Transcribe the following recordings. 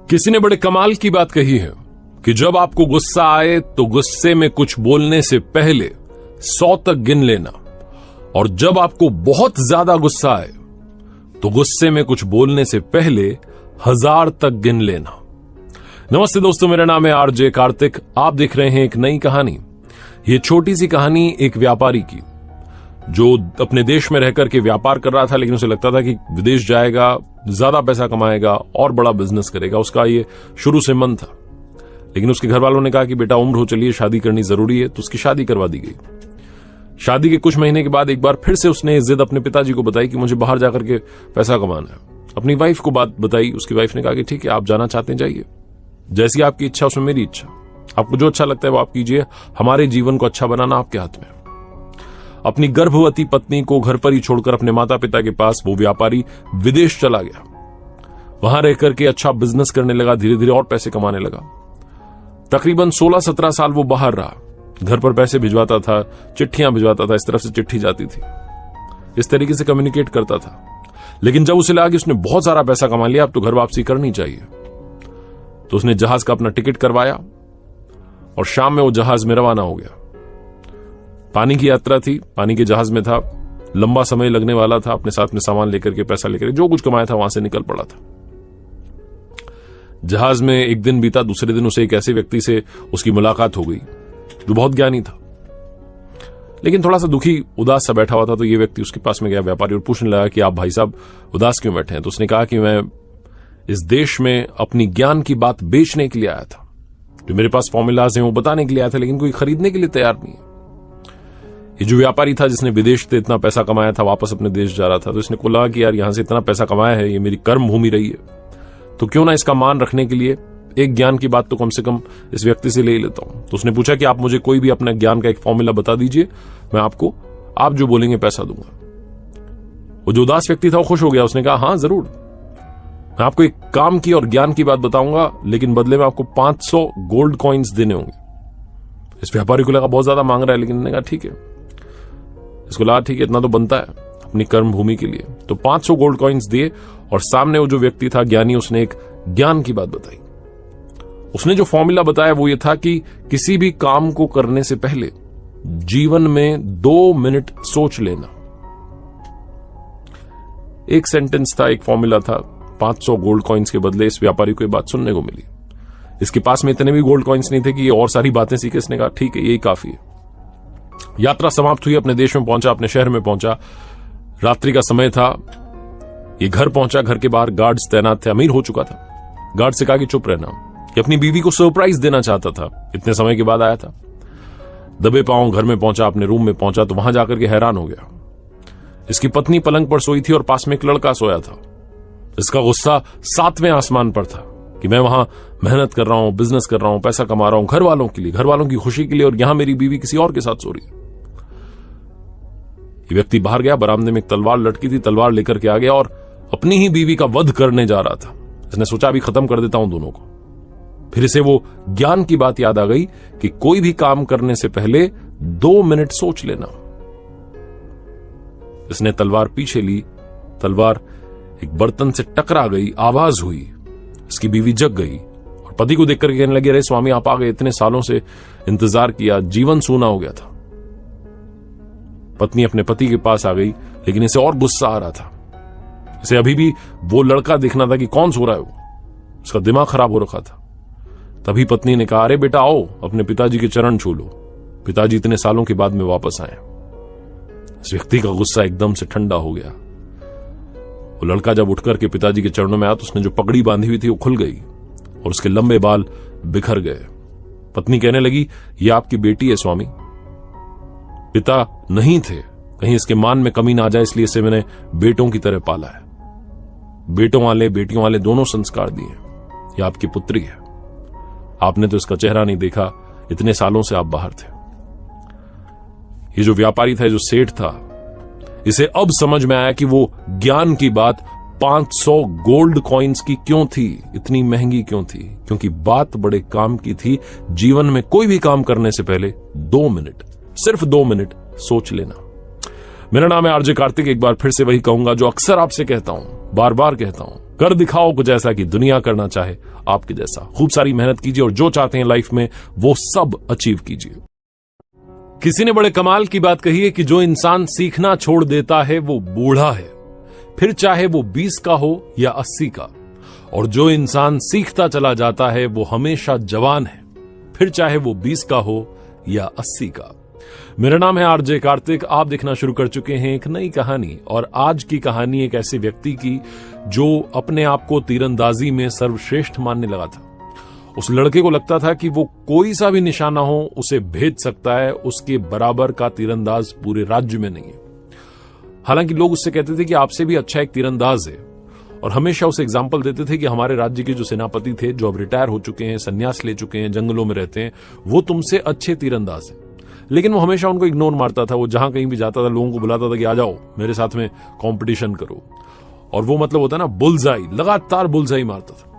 किसी ने बड़े कमाल की बात कही है कि जब आपको गुस्सा आए तो गुस्से में कुछ बोलने से पहले 100 तक गिन लेना, और जब आपको बहुत ज्यादा गुस्सा आए तो गुस्से में कुछ बोलने से पहले 1000 तक गिन लेना। नमस्ते दोस्तों, मेरा नाम है आरजे कार्तिक। आप देख रहे हैं एक नई कहानी। ये छोटी सी कहानी एक व्यापारी की, जो अपने देश में रहकर के व्यापार कर रहा था, लेकिन उसे लगता था कि विदेश जाएगा, ज्यादा पैसा कमाएगा और बड़ा बिजनेस करेगा। उसका ये शुरू से मन था, लेकिन उसके घर वालों ने कहा कि बेटा उम्र हो चली है, शादी करनी जरूरी है, तो उसकी शादी करवा दी गई। शादी के कुछ महीने के बाद एक बार फिर से उसने जिद अपने पिताजी को बताई कि मुझे बाहर जाकर के पैसा कमाना है। अपनी वाइफ को बात बताई। उसकी वाइफ ने कहा कि ठीक है, आप जाना चाहते हैं जाइए, जैसी आपकी इच्छा उसमें मेरी इच्छा, आपको जो अच्छा लगता है वो आप कीजिए, हमारे जीवन को अच्छा बनाना आपके हाथ में। अपनी गर्भवती पत्नी को घर पर ही छोड़कर अपने माता पिता के पास वो व्यापारी विदेश चला गया। वहां रहकर के अच्छा बिजनेस करने लगा, धीरे धीरे और पैसे कमाने लगा। तकरीबन 16-17 साल वो बाहर रहा। घर पर पैसे भिजवाता था, चिट्ठियां भिजवाता था, इस तरफ से चिट्ठी जाती थी, इस तरीके से कम्युनिकेट करता था। लेकिन जब उसे लगा कि उसने बहुत सारा पैसा कमा लिया, अब तो घर वापसी करनी चाहिए, तो उसने जहाज का अपना टिकट करवाया और शाम में वो जहाज में रवाना हो गया। पानी की यात्रा थी, पानी के जहाज में था, लंबा समय लगने वाला था। अपने साथ में सामान लेकर के, पैसा लेकर के, जो कुछ कमाया था वहां से निकल पड़ा था। जहाज में एक दिन बीता, दूसरे दिन उसे एक ऐसे व्यक्ति से उसकी मुलाकात हो गई जो बहुत ज्ञानी था, लेकिन थोड़ा सा दुखी उदास सा बैठा हुआ था। तो ये व्यक्ति उसके पास में गया, व्यापारी, और पूछने लगा कि आप भाई साहब उदास क्यों बैठे हैं? तो उसने कहा कि मैं इस देश में अपनी ज्ञान की बात बेचने के लिए आया था, जो मेरे पास फॉर्मूलाज हैं वो बताने के लिए आया था, लेकिन कोई खरीदने के लिए तैयार नहीं है। ये जो व्यापारी था, जिसने विदेश से इतना पैसा कमाया था, वापस अपने देश जा रहा था, तो इसने को लगा कि यार यहां से इतना पैसा कमाया है, ये मेरी कर्म भूमि रही है, तो क्यों ना इसका मान रखने के लिए एक ज्ञान की बात तो कम से कम इस व्यक्ति से ले ही लेता हूं। तो उसने पूछा कि आप मुझे कोई भी अपना ज्ञान का एक फॉर्मूला बता दीजिए, मैं आपको, आप जो बोलेंगे पैसा दूंगा। वो जो उदास व्यक्ति था वो खुश हो गया। उसने कहा हाँ जरूर, मैं आपको एक काम की और ज्ञान की बात बताऊंगा, लेकिन बदले में आपको 500 गोल्ड कॉइन्स देने होंगे। इस व्यापारी को लगा बहुत ज्यादा मांग रहा है, लेकिन कहा ठीक है, इसको लगा ठीक है, इतना तो बनता है अपनी कर्म भूमि के लिए। तो 500 गोल्ड कॉइन्स दिए, और सामने वो जो व्यक्ति था ज्ञानी, उसने एक ज्ञान की बात बताई। उसने जो फॉर्मूला बताया वो ये था कि किसी भी काम को करने से पहले जीवन में 2 मिनट सोच लेना। एक सेंटेंस था, एक फॉर्मूला था। 500 गोल्ड कॉइन्स के बदले इस व्यापारी को ये बात सुनने को मिली। इसके पास में इतने भी गोल्ड कॉइन्स नहीं थे कि ये और सारी बातें सीखे। इसने कहा ठीक है, यही काफी है। यात्रा समाप्त हुई, अपने देश में पहुंचा, अपने शहर में पहुंचा। रात्रि का समय था, ये घर पहुंचा। घर के बाहर गार्ड्स तैनात थे, अमीर हो चुका था। गार्ड से कहा कि चुप रहना, कि अपनी बीवी को सरप्राइज देना चाहता था, इतने समय के बाद आया था। दबे पांव घर में पहुंचा, अपने रूम में पहुंचा, तो वहां जाकर के हैरान हो गया। इसकी पत्नी पलंग पर सोई थी और पास में एक लड़का सोया था। इसका गुस्सा 7वें आसमान पर था कि मैं वहां मेहनत कर रहा हूं, बिजनेस कर रहा हूं, पैसा कमा रहा हूं घर वालों के लिए, घर वालों की खुशी के लिए, और यहां मेरी बीवी किसी और के साथ सो रही है। ये व्यक्ति बाहर गया, बरामदे में एक तलवार लटकी थी, तलवार लेकर के आ गया और अपनी ही बीवी का वध करने जा रहा था। इसने सोचा अभी खत्म कर देता हूं दोनों को। फिर इसे वो ज्ञान की बात याद आ गई कि कोई भी काम करने से पहले 2 मिनट सोच लेना। इसने तलवार पीछे ली, तलवार एक बर्तन से टकरा गई, आवाज हुई। इसकी बीवी जग गई और पति को देखकर कहने लगी, अरे स्वामी आप आ गए, इतने सालों से इंतजार किया, जीवन सूना हो गया था। पत्नी अपने पति के पास आ गई, लेकिन इसे और गुस्सा आ रहा था। इसे अभी भी वो लड़का देखना था कि कौन सो रहा है वो। उसका दिमाग खराब हो रखा था। तभी पत्नी ने कहा, अरे बेटा आओ, अपने पिताजी के चरण छू लो, पिताजी इतने सालों के बाद में वापस आए। इस व्यक्ति का गुस्सा एकदम से ठंडा हो गया। वो लड़का जब उठकर के पिताजी के चरणों में आया, तो उसने जो पगड़ी बांधी हुई थी वो खुल गई और उसके लंबे बाल बिखर गए। पत्नी कहने लगी, ये आपकी बेटी है स्वामी, पिता नहीं थे, कहीं इसके मान में कमी ना आ जाए, इसलिए इसे मैंने बेटों की तरह पाला है। बेटों वाले बेटियों वाले दोनों संस्कार दिए। ये आपकी पुत्री है, आपने तो इसका चेहरा नहीं देखा, इतने सालों से आप बाहर थे। ये जो व्यापारी था, जो सेठ था, इसे अब समझ में आया कि वो ज्ञान की बात 500 गोल्ड कॉइन्स की क्यों थी, इतनी महंगी क्यों थी, क्योंकि बात बड़े काम की थी। जीवन में कोई भी काम करने से पहले 2 मिनट, सिर्फ 2 मिनट सोच लेना। मेरा नाम है आरजे कार्तिक। एक बार फिर से वही कहूंगा जो अक्सर आपसे कहता हूं, बार बार कहता हूं, कर दिखाओ कुछ ऐसा कि दुनिया करना चाहे आपके जैसा। खूब सारी मेहनत कीजिए और जो चाहते हैं लाइफ में वो सब अचीव कीजिए। किसी ने बड़े कमाल की बात कही है कि जो इंसान सीखना छोड़ देता है वो बूढ़ा है, फिर चाहे वो 20 का हो या 80 का। और जो इंसान सीखता चला जाता है वो हमेशा जवान है, फिर चाहे वो 20 का हो या 80 का। मेरा नाम है आरजे कार्तिक। आप देखना शुरू कर चुके हैं एक नई कहानी, और आज की कहानी एक ऐसे व्यक्ति की जो अपने आप को तीरंदाजी में सर्वश्रेष्ठ मानने लगा था। उस लड़के को लगता था कि वो कोई सा भी निशाना हो उसे भेद सकता है, उसके बराबर का तीरंदाज पूरे राज्य में नहीं है। हालांकि लोग उससे कहते थे कि आपसे भी अच्छा एक तीरंदाज है, और हमेशा उसे एग्जाम्पल देते थे कि हमारे राज्य के जो सेनापति थे, जो अब रिटायर हो चुके हैं, संन्यास ले चुके हैं, जंगलों में रहते हैं, वो तुमसे अच्छे तीरंदाज हैं। लेकिन वो हमेशा उनको इग्नोर मारता था। वो जहां कहीं भी जाता था लोगों को बुलाता था कि आ जाओ मेरे साथ में कंपटीशन करो, और वो मतलब होता है ना बुलजाई, लगातार बुलजाई मारता था।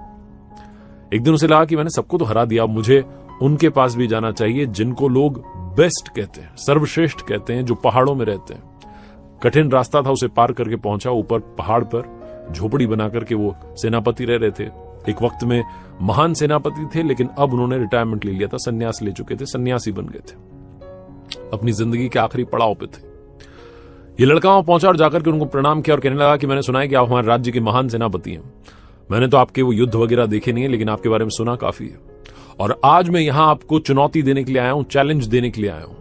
एक दिन उसे लगा कि मैंने सबको तो हरा दिया, मुझे उनके पास भी जाना चाहिए जिनको लोग बेस्ट कहते हैं, सर्वश्रेष्ठ कहते हैं, जो पहाड़ों में रहते हैं। कठिन रास्ता था, उसे पार करके पहुंचा ऊपर पहाड़ पर। झोपड़ी बना करके वो सेनापति रह रहे थे। एक वक्त में महान सेनापति थे, लेकिन अब उन्होंने रिटायरमेंट ले लिया था, संन्यास ले चुके थे, सन्यासी बन गए थे, अपनी जिंदगी के आखिरी पड़ाव पे थे। ये लड़का वहां पहुंचा और जाकर के उनको प्रणाम किया और कहने लगा कि मैंने सुना है कि आप हमारे राज्य के महान सेनापति हैं। मैंने तो आपके वो युद्ध वगैरह देखे नहीं है, लेकिन आपके बारे में सुना काफी है, और आज मैं यहां आपको चुनौती देने के लिए आया हूं, चैलेंज देने के लिए आया हूं।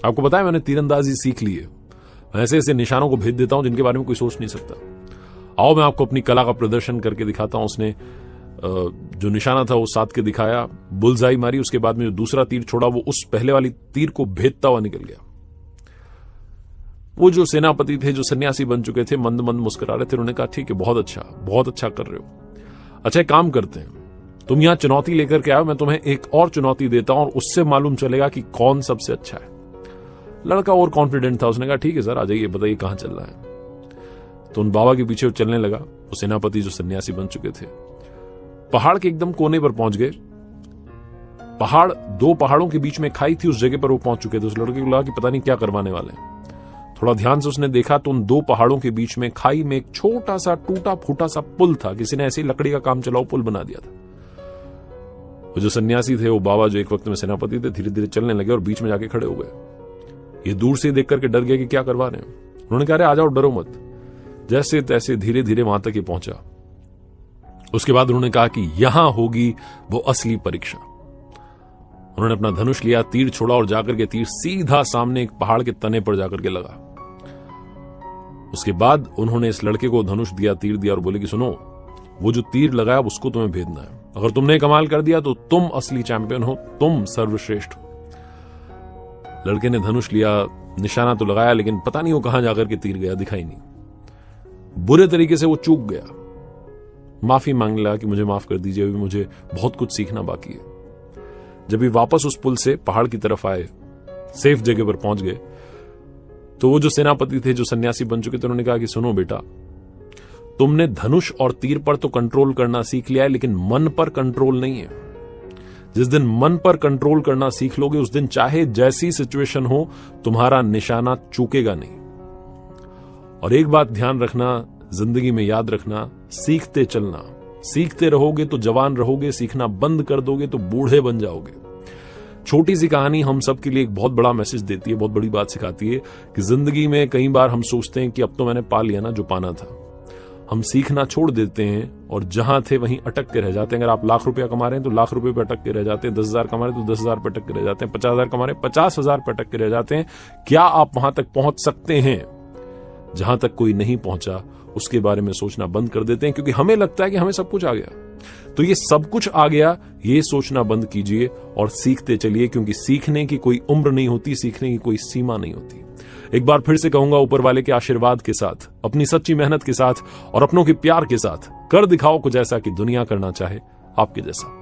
आपको पता है मैंने तीरंदाजी सीख ली है, ऐसे ऐसे निशानों को भेद देता हूं जिनके बारे में कोई सोच नहीं सकता। आओ मैं आपको अपनी कला का प्रदर्शन करके दिखाता हूं। उसने जो निशाना था वो साध के दिखाया, बुलजाई मारी, उसके बाद में जो दूसरा तीर छोड़ा वो उस पहले वाली तीर को भेदता हुआ निकल गया। वो जो सेनापति थे, जो सन्यासी बन चुके थे, मंद मंद मुस्कुरा रहे थे। उन्होंने कहा ठीक है, बहुत अच्छा कर रहे हो। अच्छा एक काम करते हैं, तुम यहां चुनौती लेकर के आओ, मैं तुम्हें एक और चुनौती देता हूं और उससे मालूम चलेगा कि कौन सबसे अच्छा है। लड़का और कॉन्फिडेंट था, उसने कहा ठीक है सर, आ जाइए, बताइए कहां चल रहा है। तो उन बाबा के पीछे वो चलने लगा। वो सेनापति जो सन्यासी बन चुके थे पहाड़ के एकदम कोने पर पहुंच गए। पहाड़, दो पहाड़ों के बीच में खाई थी, उस जगह पर वो पहुंच चुके थे। उस लड़के को लगा कि पता नहीं क्या करवाने वाले हैं। थोड़ा ध्यान से उसने देखा तो उन दो पहाड़ों के बीच में खाई में एक छोटा सा टूटा फूटा सा पुल था। किसी ने ऐसे ही लकड़ी का काम चलाओ पुल बना दिया था। वो जो सन्यासी थे, वो बाबा जो एक वक्त में सेनापति थे, धीरे धीरे चलने लगे और बीच में जाके खड़े हो गए। ये दूर से देख करके डर गए कि क्या करवा रहे हैं। उन्होंने कहा अरे आ जाओ, डरो मत। जैसे तैसे धीरे धीरे वहां तक ही पहुंचा। उसके बाद उन्होंने कहा कि यहां होगी वो असली परीक्षा। उन्होंने अपना धनुष लिया, तीर छोड़ा और जाकर के तीर सीधा सामने एक पहाड़ के तने पर जाकर के लगा। उसके बाद उन्होंने इस लड़के को धनुष दिया, तीर दिया और बोले कि सुनो, वो जो तीर लगाया उसको तुम्हें भेदना है। अगर तुमने कमाल कर दिया तो तुम असली चैंपियन हो, तुम सर्वश्रेष्ठ हो। लड़के ने धनुष लिया, निशाना तो लगाया, लेकिन पता नहीं वो कहां जाकर के तीर गया, दिखाई नहीं। बुरे तरीके से वो चूक गया। माफी मांगने लगा कि मुझे माफ कर दीजिए, अभी मुझे बहुत कुछ सीखना बाकी है। जब भी वापस उस पुल से पहाड़ की तरफ आए, सेफ जगह पर पहुंच गए, तो वो जो सेनापति थे, जो सन्यासी बन चुके थे, उन्होंने कहा कि सुनो बेटा, तुमने धनुष और तीर पर तो कंट्रोल करना सीख लिया है, लेकिन मन पर कंट्रोल नहीं है। जिस दिन मन पर कंट्रोल करना सीख लोगे, उस दिन चाहे जैसी सिचुएशन हो, तुम्हारा निशाना चूकेगा नहीं। और एक बात ध्यान रखना, जिंदगी में याद रखना, सीखते चलना। सीखते रहोगे तो जवान रहोगे, सीखना बंद कर दोगे तो बूढ़े बन जाओगे। छोटी सी कहानी हम सब के लिए एक बहुत बड़ा मैसेज देती है, बहुत बड़ी बात सिखाती है कि जिंदगी में कई बार हम सोचते हैं कि अब तो मैंने पा लिया ना जो पाना था। हम सीखना छोड़ देते हैं और जहां थे वहीं अटक के रह जाते हैं। अगर आप लाख रुपया कमा रहे हैं तो लाख रुपए पे अटक के रह जाते हैं, 10,000 कमा रहे हैं तो 10,000 पे अटक के रह जाते हैं, 50,000 कमा रहे हैं 50,000 पे अटक के रह जाते हैं। क्या आप वहां तक पहुंच सकते हैं? जहां तक कोई नहीं पहुंचा उसके बारे में सोचना बंद कर देते हैं, क्योंकि हमें लगता है कि हमें सब कुछ आ गया। तो ये सब कुछ आ गया, ये सोचना बंद कीजिए और सीखते चलिए, क्योंकि सीखने की कोई उम्र नहीं होती, सीखने की कोई सीमा नहीं होती। एक बार फिर से कहूंगा, ऊपर वाले के आशीर्वाद के साथ, अपनी सच्ची मेहनत के साथ और अपनों के प्यार के साथ कर दिखाओ कुछ ऐसा कि दुनिया करना चाहे आपके जैसा।